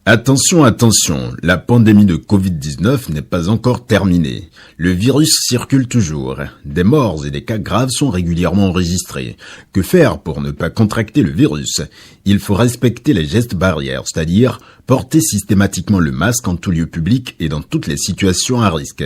Attention, attention, la pandémie de Covid-19 n'est pas encore terminée. Le virus circule toujours. Des morts et des cas graves sont régulièrement enregistrés. Que faire pour ne pas contracter le virus? Il faut respecter les gestes barrières, c'est-à-dire porter systématiquement le masque en tout lieu public et dans toutes les situations à risque.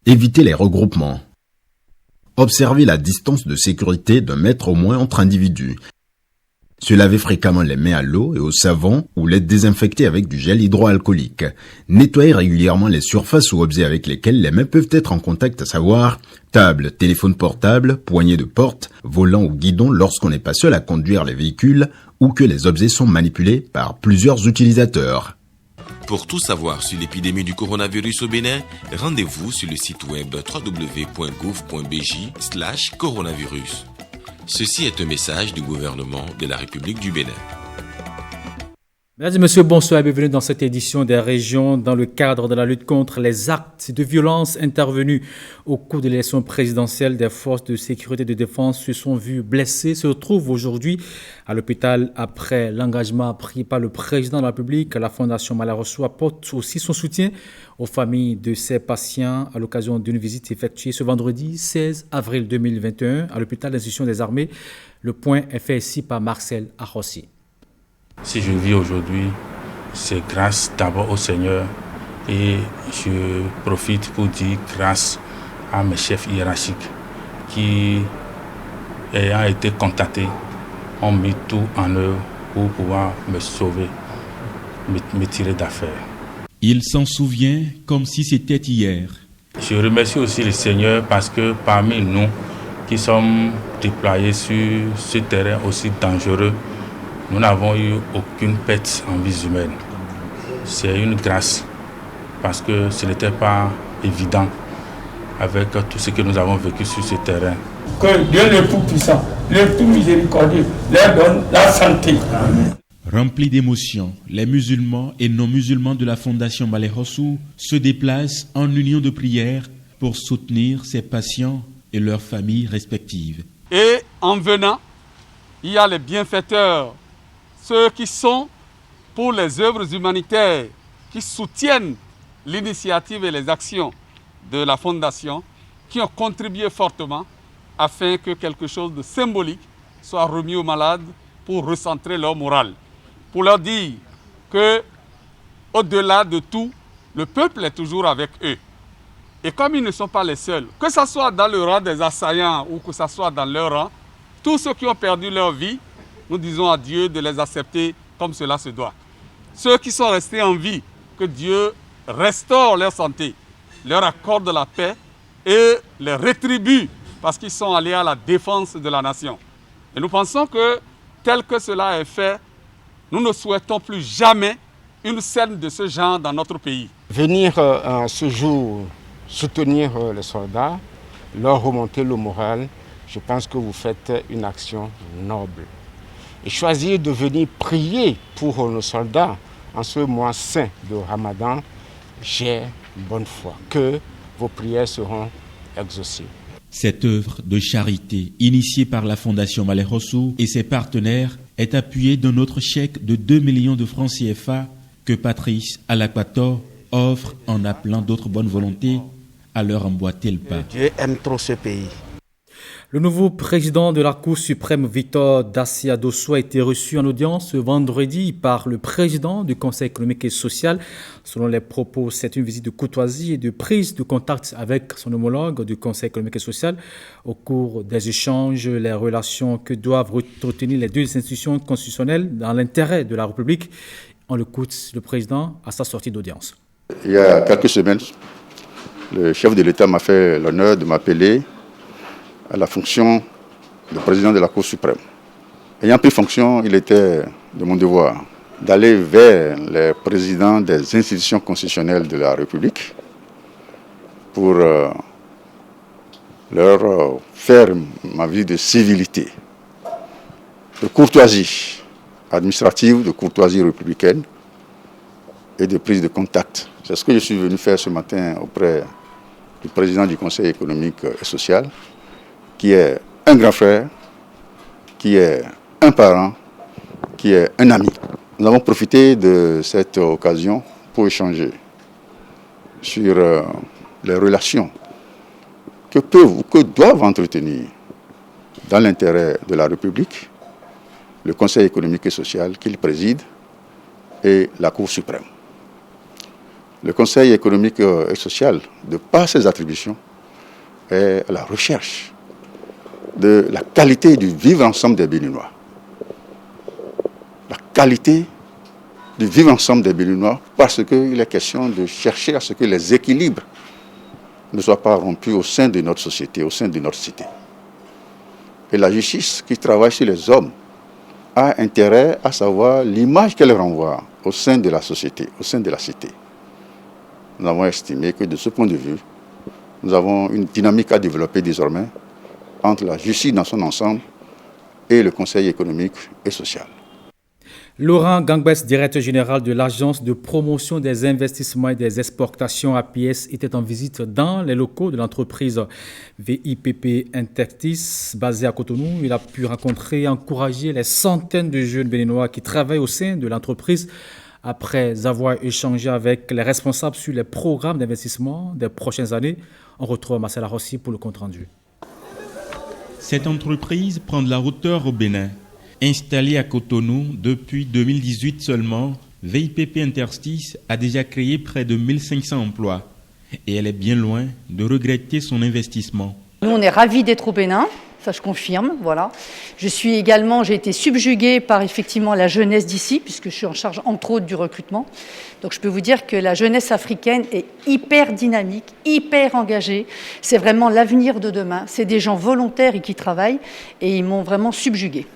Éviter les regroupements. Observer la distance de sécurité d'1 mètre au moins entre individus. Se laver fréquemment les mains à l'eau et au savon ou les désinfecter avec du gel hydroalcoolique. Nettoyer régulièrement les surfaces ou objets avec lesquels les mains peuvent être en contact, à savoir table, téléphone portable, poignée de porte, volant ou guidon lorsqu'on n'est pas seul à conduire les véhicules ou que les objets sont manipulés par plusieurs utilisateurs. Pour tout savoir sur l'épidémie du coronavirus au Bénin, rendez-vous sur le site web www.gouv.bj/coronavirus. Ceci est un message du gouvernement de la République du Bénin. Mesdames et messieurs, bonsoir et bienvenue dans cette édition des régions dans le cadre de la lutte contre les actes de violence intervenus au cours de l'élection présidentielle. Des forces de sécurité et de défense se sont vues blessées, se retrouvent aujourd'hui à l'hôpital après l'engagement pris par le président de la République. La Fondation Malheureux apporte aussi son soutien aux familles de ces patients à l'occasion d'une visite effectuée ce vendredi 16 avril 2021 à l'hôpital d'instruction des armées. Le point est fait ici par Marcel Arrossi. Si je vis aujourd'hui, c'est grâce d'abord au Seigneur et je profite pour dire grâce à mes chefs hiérarchiques qui, ayant été contactés, ont mis tout en œuvre pour pouvoir me sauver, me tirer d'affaire. Il s'en souvient comme si c'était hier. Je remercie aussi le Seigneur parce que parmi nous qui sommes déployés sur ce terrain aussi dangereux, nous n'avons eu aucune perte en vie humaine. C'est une grâce parce que ce n'était pas évident avec tout ce que nous avons vécu sur ce terrain. Que Dieu le Tout-Puissant, le Tout Miséricordieux, leur donne la santé. Amen. Remplis d'émotions, les musulmans et non-musulmans de la Fondation Malheureux se déplacent en union de prière pour soutenir ces patients et leurs familles respectives. Et en venant, il y a les bienfaiteurs, ceux qui sont pour les œuvres humanitaires, qui soutiennent l'initiative et les actions de la Fondation, qui ont contribué fortement afin que quelque chose de symbolique soit remis aux malades pour recentrer leur morale. Pour leur dire que, au-delà de tout, le peuple est toujours avec eux. Et comme ils ne sont pas les seuls, que ce soit dans le rang des assaillants ou que ce soit dans leur rang, tous ceux qui ont perdu leur vie, nous disons à Dieu de les accepter comme cela se doit. Ceux qui sont restés en vie, que Dieu restaure leur santé, leur accorde la paix et les rétribue parce qu'ils sont allés à la défense de la nation. Et nous pensons que tel que cela est fait, nous ne souhaitons plus jamais une scène de ce genre dans notre pays. Venir ce jour soutenir les soldats, leur remonter le moral, je pense que vous faites une action noble. Et choisir de venir prier pour nos soldats en ce mois saint de Ramadan, j'ai bonne foi que vos prières seront exaucées. Cette œuvre de charité initiée par la Fondation Malheureux et ses partenaires est appuyée d'un autre chèque de 2 millions de francs CFA que Patrice Alaquator offre en appelant d'autres bonnes volontés à leur emboîter le pas. Dieu aime trop ce pays. Le nouveau président de la Cour suprême, Victor Dacia Dosso, a été reçu en audience ce vendredi par le président du Conseil économique et social. Selon les propos, c'est une visite de courtoisie et de prise de contact avec son homologue du Conseil économique et social. Au cours des échanges, les relations que doivent retenir les deux institutions constitutionnelles dans l'intérêt de la République. On l'écoute, le président, à sa sortie d'audience. Il y a quelques semaines, le chef de l'État m'a fait l'honneur de m'appeler à la fonction de président de la Cour suprême. Ayant pris fonction, il était de mon devoir d'aller vers les présidents des institutions constitutionnelles de la République pour leur faire ma vie de civilité, de courtoisie administrative, de courtoisie républicaine et de prise de contact. C'est ce que je suis venu faire ce matin auprès du président du Conseil économique et social, qui est un grand frère, qui est un parent, qui est un ami. Nous avons profité de cette occasion pour échanger sur les relations que peuvent ou que doivent entretenir, dans l'intérêt de la République, le Conseil économique et social qu'il préside et la Cour suprême. Le Conseil économique et social, de par ses attributions, est à la recherche de la qualité du vivre ensemble des Béninois. La qualité du vivre ensemble des Béninois, parce qu'il est question de chercher à ce que les équilibres ne soient pas rompus au sein de notre société, au sein de notre cité. Et la justice qui travaille sur les hommes a intérêt à savoir l'image qu'elle renvoie au sein de la société, au sein de la cité. Nous avons estimé que de ce point de vue, nous avons une dynamique à développer désormais entre la justice dans son ensemble et le Conseil économique et social. Laurent Gangbès, directeur général de l'Agence de promotion des investissements et des exportations APS, était en visite dans les locaux de l'entreprise VIPP Intertis basée à Cotonou. Il a pu rencontrer et encourager les centaines de jeunes béninois qui travaillent au sein de l'entreprise. Après avoir échangé avec les responsables sur les programmes d'investissement des prochaines années, on retrouve Marcel Rossi pour le compte-rendu. Cette entreprise prend de la hauteur au Bénin. Installée à Cotonou depuis 2018 seulement, VIPP Intertis a déjà créé près de 1500 emplois et elle est bien loin de regretter son investissement. Nous, on est ravis d'être au Bénin, ça je confirme, voilà. J'ai été subjuguée par effectivement la jeunesse d'ici, puisque je suis en charge entre autres du recrutement. Donc je peux vous dire que la jeunesse africaine est hyper dynamique, hyper engagée. C'est vraiment l'avenir de demain. C'est des gens volontaires et qui travaillent et ils m'ont vraiment subjuguée.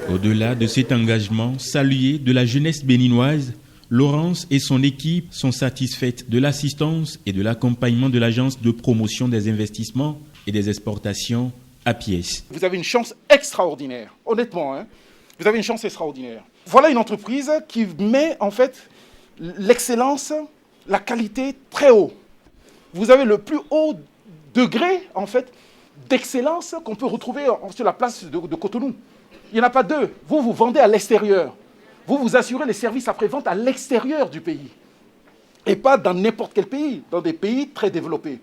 Au-delà de cet engagement salué de la jeunesse béninoise, Laurence et son équipe sont satisfaites de l'assistance et de l'accompagnement de l'Agence de promotion des investissements et des exportations APS. Vous avez une chance extraordinaire, honnêtement, hein. Vous avez une chance extraordinaire. Voilà une entreprise qui met en fait l'excellence, la qualité très haut. Vous avez le plus haut degré en fait d'excellence qu'on peut retrouver sur la place de Cotonou. Il n'y en a pas deux. Vous vendez à l'extérieur. Vous assurez les services après-vente à l'extérieur du pays. Et pas dans n'importe quel pays, dans des pays très développés.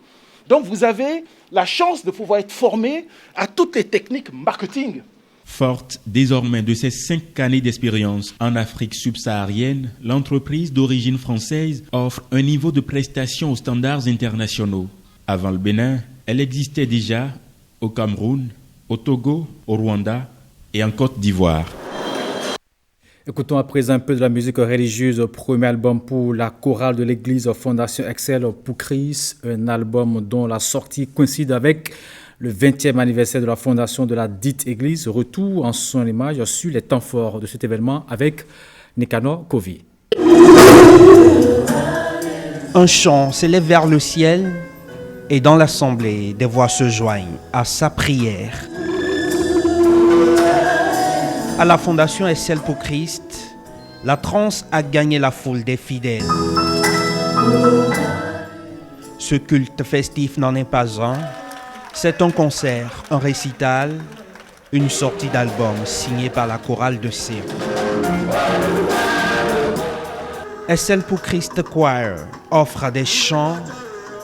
Donc vous avez la chance de pouvoir être formé à toutes les techniques marketing. Forte désormais de ses 5 années d'expérience en Afrique subsaharienne, l'entreprise d'origine française offre un niveau de prestation aux standards internationaux. Avant le Bénin, elle existait déjà au Cameroun, au Togo, au Rwanda et en Côte d'Ivoire. Écoutons à présent un peu de la musique religieuse. Premier album pour la chorale de l'église Fondation Excel pour Christ, un album dont la sortie coïncide avec le 20e anniversaire de la fondation de la dite église. Retour en son image sur les temps forts de cet événement avec Nicanor Kovi. Un chant s'élève vers le ciel et dans l'assemblée, des voix se joignent à sa prière. À la Fondation Excel pour Christ, la transe a gagné la foule des fidèles. Ce culte festif n'en est pas un. C'est un concert, un récital, une sortie d'album signée par la chorale de Sion. Excel pour Christ Choir offre des chants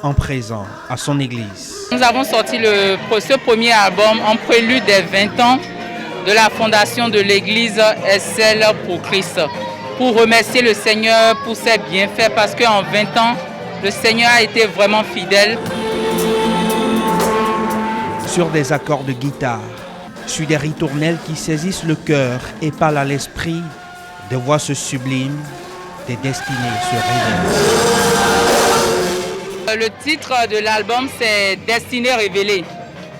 en présent à son église. Nous avons sorti ce premier album en prélude des 20 ans de la fondation de l'église Excel pour Christ, pour remercier le Seigneur pour ses bienfaits, parce qu'en 20 ans, le Seigneur a été vraiment fidèle. Sur des accords de guitare, sur des ritournelles qui saisissent le cœur et parlent à l'esprit, des voix se subliment, des destinées se révèlent. Le titre de l'album, c'est « Destinée révélée ».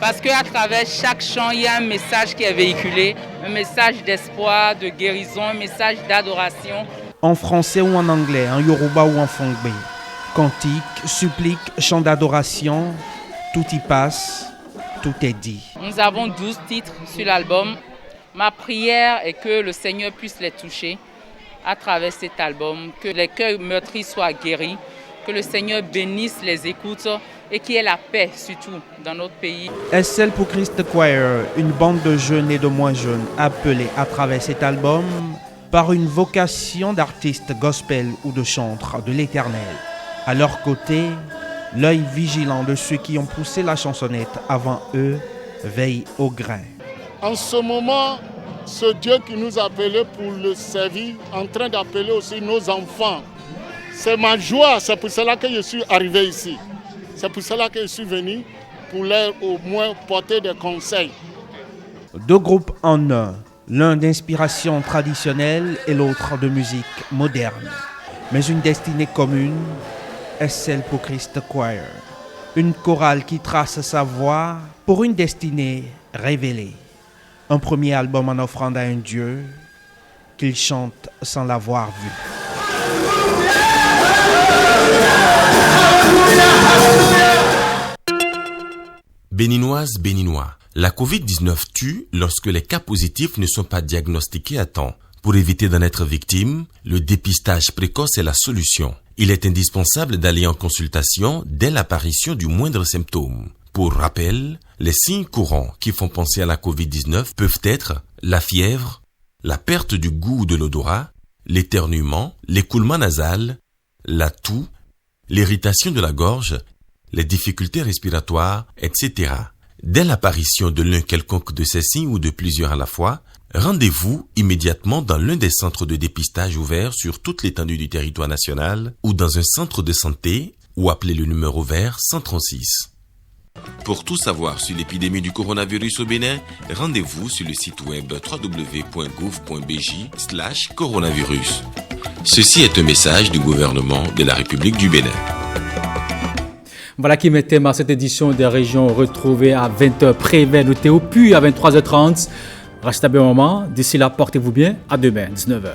Parce qu'à travers chaque chant, il y a un message qui est véhiculé, un message d'espoir, de guérison, un message d'adoration. En français ou en anglais, en yoruba ou en fongbe, cantique, supplique, chant d'adoration, tout y passe, tout est dit. Nous avons 12 titres sur l'album. Ma prière est que le Seigneur puisse les toucher à travers cet album, que les cœurs meurtris soient guéris, que le Seigneur bénisse les écoutes et qu'il y ait la paix surtout dans notre pays. SL pour Christ Choir, une bande de jeunes et de moins jeunes appelés à travers cet album par une vocation d'artistes gospel ou de chantres de l'Éternel. À leur côté, l'œil vigilant de ceux qui ont poussé la chansonnette avant eux veille au grain. En ce moment, ce Dieu qui nous a appelés pour le servir, en train d'appeler aussi nos enfants. C'est ma joie, c'est pour cela que je suis arrivé ici. C'est pour cela que je suis venu, pour leur au moins porter des conseils. Deux groupes en un, l'un d'inspiration traditionnelle et l'autre de musique moderne. Mais une destinée commune est celle pour Christ Choir. Une chorale qui trace sa voie pour une destinée révélée. Un premier album en offrande à un Dieu qu'il chante sans l'avoir vu. Béninoises, Béninois, la Covid-19 tue lorsque les cas positifs ne sont pas diagnostiqués à temps. Pour éviter d'en être victime, le dépistage précoce est la solution. Il est indispensable d'aller en consultation dès l'apparition du moindre symptôme. Pour rappel, les signes courants qui font penser à la Covid-19 peuvent être la fièvre, la perte du goût ou de l'odorat, l'éternuement, l'écoulement nasal, la toux, l'irritation de la gorge, les difficultés respiratoires, etc. Dès l'apparition de l'un quelconque de ces signes ou de plusieurs à la fois, rendez-vous immédiatement dans l'un des centres de dépistage ouverts sur toute l'étendue du territoire national ou dans un centre de santé ou appelez le numéro vert 136. Pour tout savoir sur l'épidémie du coronavirus au Bénin, rendez-vous sur le site web www.gouv.bj/coronavirus. Ceci est un message du gouvernement de la République du Bénin. Voilà qui met thème à cette édition des régions retrouvées à 20h près Théo, puis à 23h30. Restez à bon moment. D'ici là, portez-vous bien. À demain, 19h.